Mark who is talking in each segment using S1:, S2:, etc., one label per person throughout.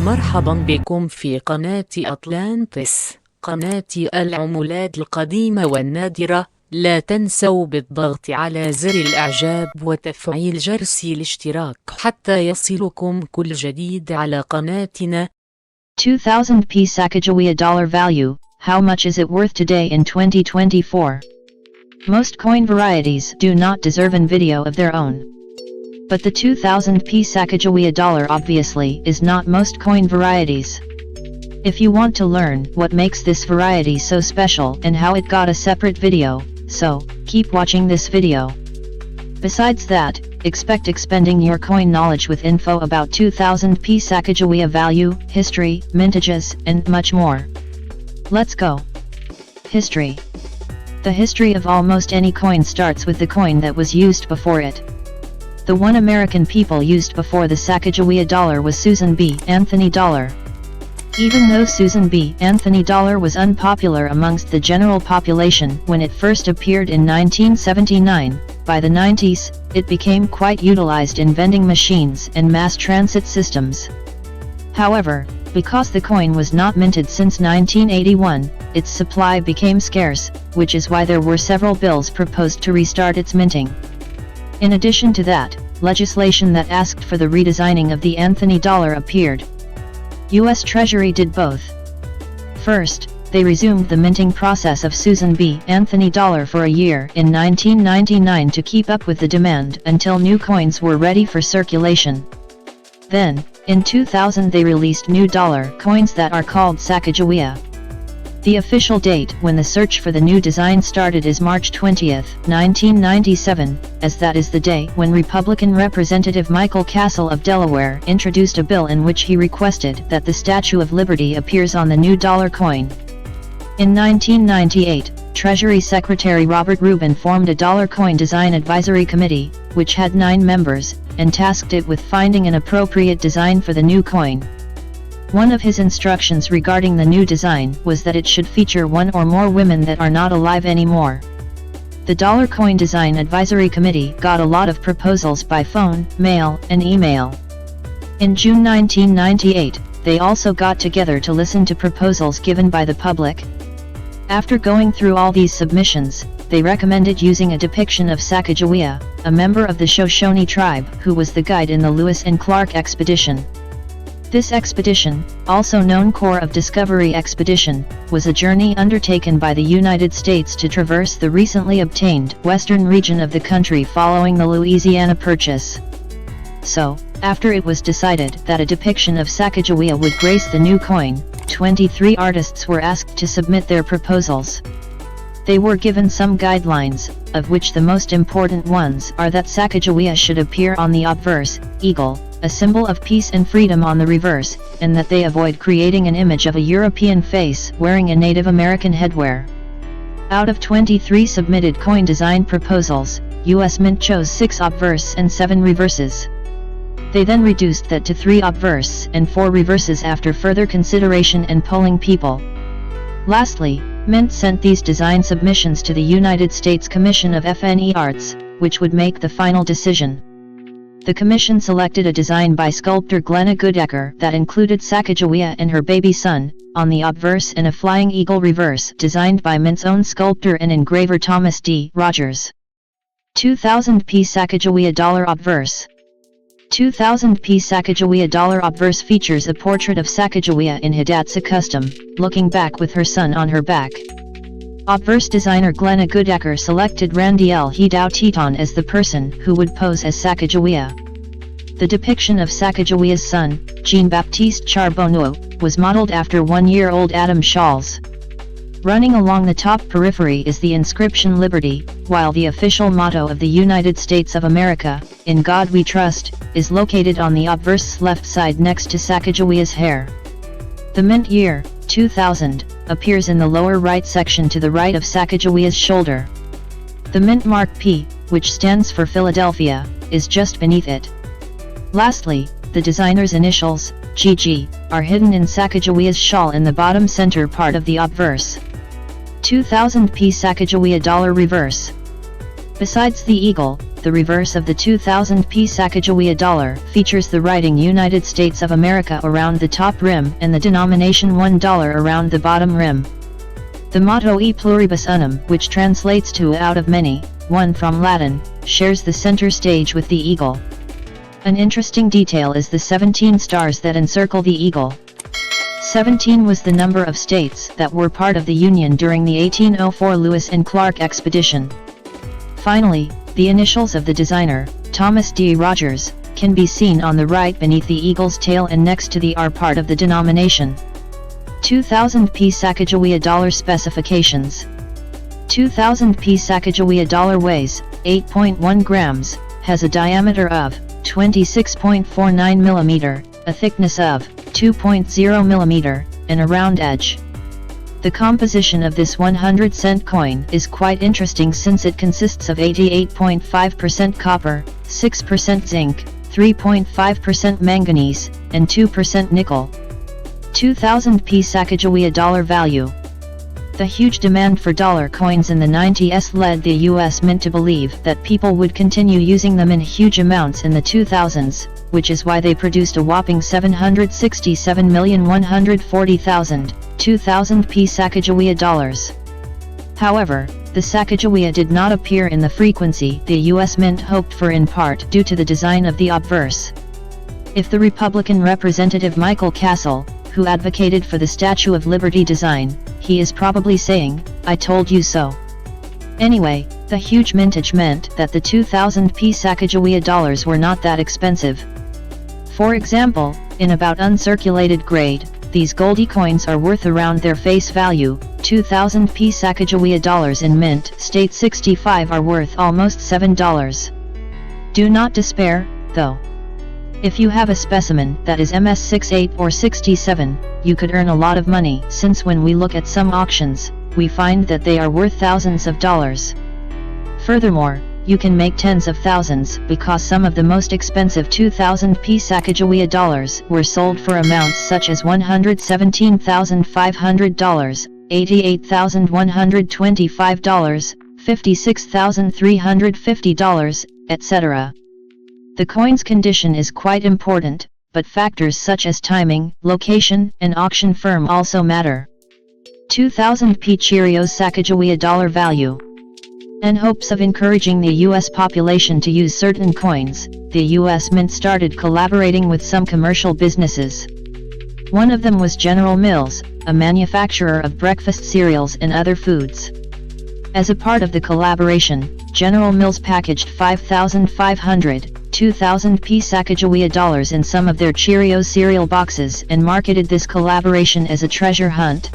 S1: مرحبا بكم في قناة أطلانتس، قناة العملات القديمة والنادرة. لا تنسوا بالضغط على زر الإعجاب وتفعيل جرس الاشتراك حتى يصلكم كل جديد على قناتنا.
S2: 2000 P Sacagawea dollar value, how much is it worth today in 2024? Most coin varieties do not deserve an video of their own. But the 2000 P Sacagawea dollar obviously is not most coin varieties. If you want to learn what makes this variety so special and how it got a separate video, so keep watching this video. Besides that, expect expanding your coin knowledge with info about 2000 P Sacagawea value, history, mintages, and much more. Let's go. History. The history of almost any coin starts with the coin that was used before it. The one American people used before the Sacagawea dollar was Susan B. Anthony dollar. Even though Susan B. Anthony dollar was unpopular amongst the general population when it first appeared in 1979, by the 90s, it became quite utilized in vending machines and mass transit systems. However, because the coin was not minted since 1981, its supply became scarce, which is why there were several bills proposed to restart its minting. In addition to that, legislation that asked for the redesigning of the Anthony dollar appeared. U.S. Treasury did both. First, they resumed the minting process of Susan B. Anthony dollar for a year in 1999 to keep up with the demand until new coins were ready for circulation. Then, in 2000 they released new dollar coins that are called Sacagawea. The official date when the search for the new design started is March 20, 1997, as that is the day when Republican Representative Michael Castle of Delaware introduced a bill in which he requested that the Statue of Liberty appears on the new dollar coin. In 1998, Treasury Secretary Robert Rubin formed a dollar coin design advisory committee, which had 9 members, and tasked it with finding an appropriate design for the new coin. One of his instructions regarding the new design was that it should feature one or more women that are not alive anymore. The Dollar Coin Design Advisory Committee got a lot of proposals by phone, mail, and email. In June 1998, they also got together to listen to proposals given by the public. After going through all these submissions, they recommended using a depiction of Sacagawea, a member of the Shoshone tribe who was the guide in the Lewis and Clark expedition. This expedition, also known Corps of Discovery Expedition, was a journey undertaken by the United States to traverse the recently obtained western region of the country following the Louisiana Purchase. So, after it was decided that a depiction of Sacagawea would grace the new coin, 23 artists were asked to submit their proposals. They were given some guidelines, of which the most important ones are that Sacagawea should appear on the obverse, eagle, a symbol of peace and freedom on the reverse, and that they avoid creating an image of a European face wearing a Native American headwear. Out of 23 submitted coin design proposals, U.S. Mint chose 6 obverse and 7 reverses. They then reduced that to 3 obverse and 4 reverses after further consideration and polling people. Lastly, Mint sent these design submissions to the United States Commission of Fine Arts, which would make the final decision. The commission selected a design by sculptor Glenna Goodacre that included Sacagawea and her baby son, on the obverse, and a flying eagle reverse designed by Mint's own sculptor and engraver Thomas D. Rogers. 2000 P Sacagawea dollar obverse. 2000 P Sacagawea dollar obverse features a portrait of Sacagawea in Hidatsa custom, looking back with her son on her back. Obverse designer Glenna Goodacre selected Randy L. Hidao Teton as the person who would pose as Sacagawea. The depiction of Sacagawea's son, Jean-Baptiste Charbonneau, was modeled after 1-year-old Adam Scholz. Running along the top periphery is the inscription Liberty, while the official motto of the United States of America, "In God We Trust," is located on the obverse left side next to Sacagawea's hair. The mint year, 2000, appears in the lower right section to the right of Sacagawea's shoulder. The mint mark P, which stands for Philadelphia, is just beneath it. Lastly, the designer's initials, GG, are hidden in Sacagawea's shawl in the bottom center part of the obverse. 2000 P Sacagawea dollar reverse. Besides the eagle, the reverse of the 2000 P Sacagawea dollar features the writing United States of America around the top rim and the denomination $1 around the bottom rim. The motto E pluribus unum, which translates to out of many, one from Latin, shares the center stage with the eagle. An interesting detail is the 17 stars that encircle the eagle. 17 was the number of states that were part of the Union during the 1804 Lewis and Clark expedition. Finally, the initials of the designer, Thomas D. Rogers, can be seen on the right beneath the eagle's tail and next to the R part of the denomination. 2000 P Sacagawea dollar specifications. 2000 P Sacagawea dollar weighs 8.1 grams, has a diameter of 26.49 mm, a thickness of 2.0 mm, and a round edge. The composition of this 100-cent coin is quite interesting since it consists of 88.5% copper, 6% zinc, 3.5% manganese, and 2% nickel. 2000 P Sacagawea dollar value. The huge demand for dollar coins in the 90s led the US Mint to believe that people would continue using them in huge amounts in the 2000s, which is why they produced a whopping 767,140,000, 2000 P Sacagawea dollars. However, the Sacagawea did not appear in the frequency the US Mint hoped for, in part due to the design of the obverse. If the Republican Representative Michael Castle, who advocated for the Statue of Liberty design, he is probably saying, "I told you so." Anyway, the huge mintage meant that the 2000 P Sacagawea dollars were not that expensive. For example, in about uncirculated grade, these Goldie coins are worth around their face value. 2000 P Sacagawea dollars in mint state 65 are worth almost $7. Do not despair, though. If you have a specimen that is MS68 or 67, you could earn a lot of money, since when we look at some auctions, we find that they are worth thousands of dollars. Furthermore, you can make tens of thousands because some of the most expensive 2000 P Sacagawea dollars were sold for amounts such as $117,500, $88,125, $56,350, etc. The coin's condition is quite important, but factors such as timing, location, and auction firm also matter. 2000 P Cheerios Sacagawea dollar value. In hopes of encouraging the US population to use certain coins, the US Mint started collaborating with some commercial businesses. One of them was General Mills, a manufacturer of breakfast cereals and other foods. As a part of the collaboration, General Mills packaged 5,500, 2000 P Sacagawea dollars in some of their Cheerios cereal boxes and marketed this collaboration as a treasure hunt.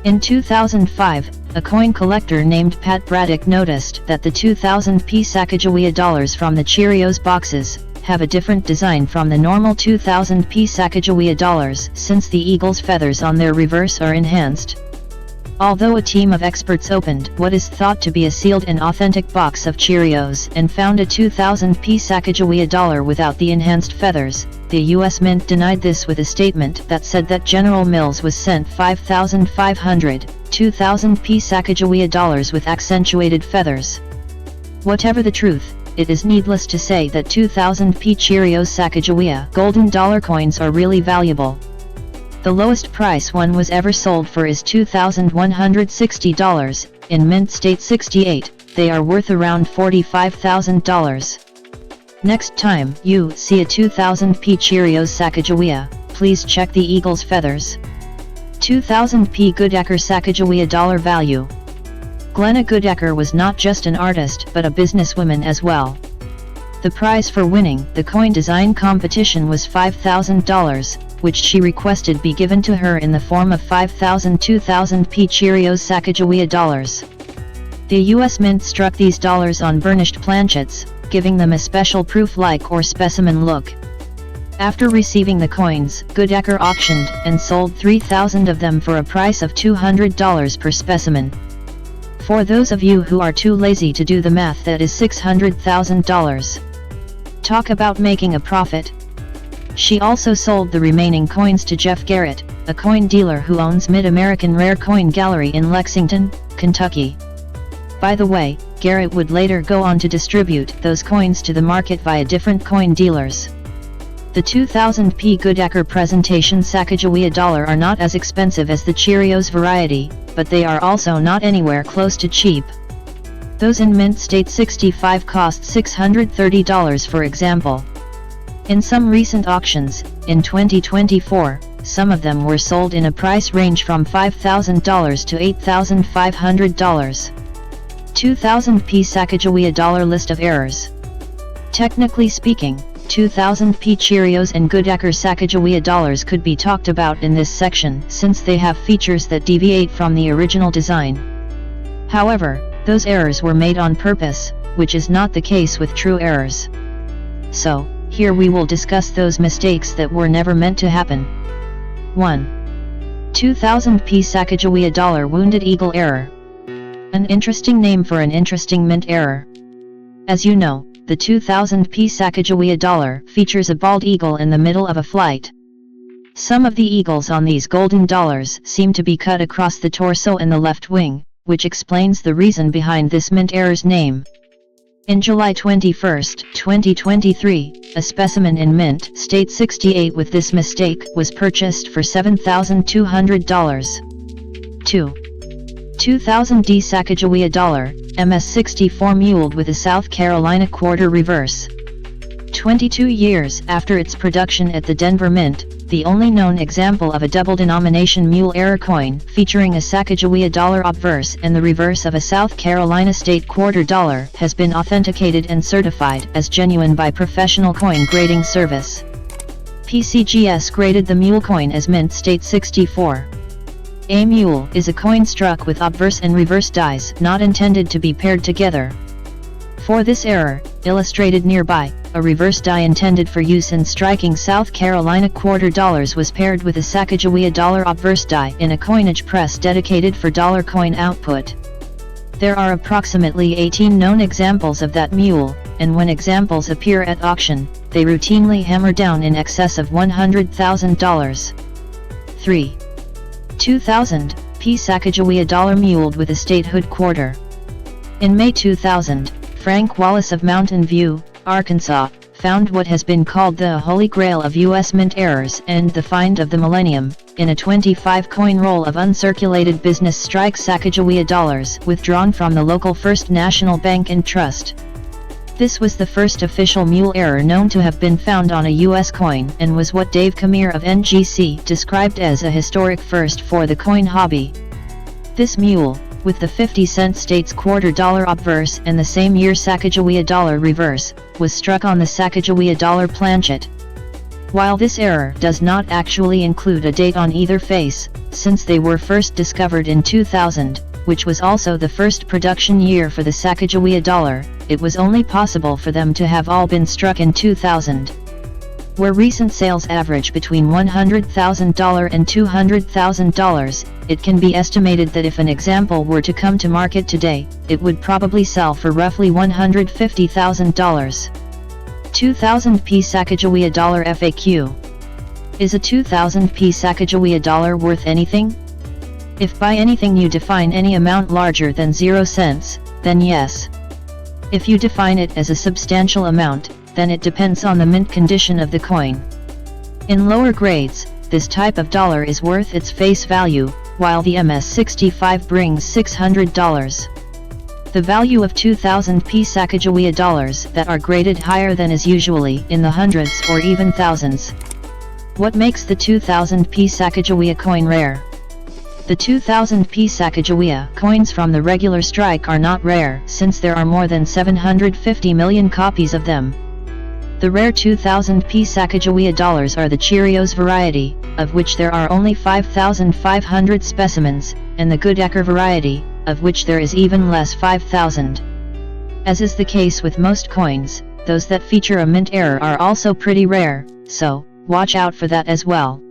S2: In 2005, a coin collector named Pat Braddock noticed that the 2000 P Sacagawea dollars from the Cheerios boxes have a different design from the normal 2000 P Sacagawea dollars, since the eagle's feathers on their reverse are enhanced. Although a team of experts opened what is thought to be a sealed and authentic box of Cheerios and found a 2000 P Sacagawea dollar without the enhanced feathers, the US Mint denied this with a statement that said that General Mills was sent 5,500, 2000 P Sacagawea dollars with accentuated feathers. Whatever the truth, it is needless to say that 2000 P Cheerios Sacagawea golden dollar coins are really valuable. The lowest price one was ever sold for is $2,160, in mint state 68, they are worth around $45,000. Next time you see a 2000 P Cheerios Sacagawea, please check the eagle's feathers. 2000 P Goodacre Sacagawea dollar value. Glenna Goodacre was not just an artist but a businesswoman as well. The prize for winning the coin design competition was $5,000, which she requested be given to her in the form of 5,000 2000 P Cheerios Sacagawea dollars. The US Mint struck these dollars on burnished planchets, giving them a special proof-like or specimen look. After receiving the coins, Goodacre auctioned and sold 3,000 of them for a price of $200 per specimen. For those of you who are too lazy to do the math, that is $600,000. Talk about making a profit. She also sold the remaining coins to Jeff Garrett, a coin dealer who owns Mid-American Rare Coin Gallery in Lexington, Kentucky. By the way, Garrett would later go on to distribute those coins to the market via different coin dealers. The 2000p Goodacre presentation Sacagawea dollar are not as expensive as the Cheerios variety, but they are also not anywhere close to cheap. Those in mint state 65 cost $630 for example. In some recent auctions, in 2024, some of them were sold in a price range from $5,000 to $8,500. 2000p Sacagawea dollar list of errors. Technically speaking, 2000p Cheerios and Goodacre Sacagawea dollars could be talked about in this section since they have features that deviate from the original design. However, those errors were made on purpose, which is not the case with true errors. So, here we will discuss those mistakes that were never meant to happen. 1. 2000p Sacagawea dollar Wounded Eagle error. An interesting name for an interesting mint error. As you know, the 2000p Sacagawea dollar features a bald eagle in the middle of a flight. Some of the eagles on these golden dollars seem to be cut across the torso and the left wing, which explains the reason behind this mint error's name. In July 21, 2023, a specimen in mint state 68 with this mistake was purchased for $7,200. 2. 2000d Sacagawea dollar, MS64 muled with a South Carolina quarter reverse. 22 years after its production at the Denver Mint, the only known example of a double-denomination mule error coin featuring a Sacagawea dollar obverse and the reverse of a South Carolina state quarter dollar has been authenticated and certified as genuine by Professional Coin Grading Service. PCGS graded the mule coin as mint state 64. A mule is a coin struck with obverse and reverse dies not intended to be paired together. For this error, illustrated nearby, a reverse die intended for use in striking South Carolina quarter dollars was paired with a Sacagawea dollar obverse die in a coinage press dedicated for dollar coin output. There are approximately 18 known examples of that mule, and when examples appear at auction, they routinely hammer down in excess of $100,000. 3. 2000p Sacagawea dollar muled with a statehood quarter. In May 2000, Frank Wallace of Mountain View, Arkansas, found what has been called the Holy Grail of U.S. mint errors and the find of the millennium, in a 25-coin roll of uncirculated business strike Sacagawea dollars withdrawn from the local First National Bank and Trust. This was the first official mule error known to have been found on a U.S. coin and was what Dave Kamir of NGC described as a historic first for the coin hobby. This mule, with the 50-cent states quarter dollar obverse and the same year Sacagawea dollar reverse, was struck on the Sacagawea dollar planchet. While this error does not actually include a date on either face, since they were first discovered in 2000, which was also the first production year for the Sacagawea dollar, it was only possible for them to have all been struck in 2000. Where recent sales average between $100,000 and $200,000, it can be estimated that if an example were to come to market today, it would probably sell for roughly $150,000. 2000p Sacagawea dollar FAQ. Is a 2000p Sacagawea dollar worth anything? If by anything you define any amount larger than 0 cents, then yes. If you define it as a substantial amount, then it depends on the mint condition of the coin. In lower grades, this type of dollar is worth its face value, while the MS65 brings $600. The value of 2000p Sacagawea dollars that are graded higher than is usually in the hundreds or even thousands. What makes the 2000p Sacagawea coin rare? The 2000p Sacagawea coins from the regular strike are not rare since there are more than 750 million copies of them. The rare 2000p Sacagawea dollars are the Cheerios variety, of which there are only 5,500 specimens, and the Goodacre variety, of which there is even less 5,000. As is the case with most coins, those that feature a mint error are also pretty rare, so watch out for that as well.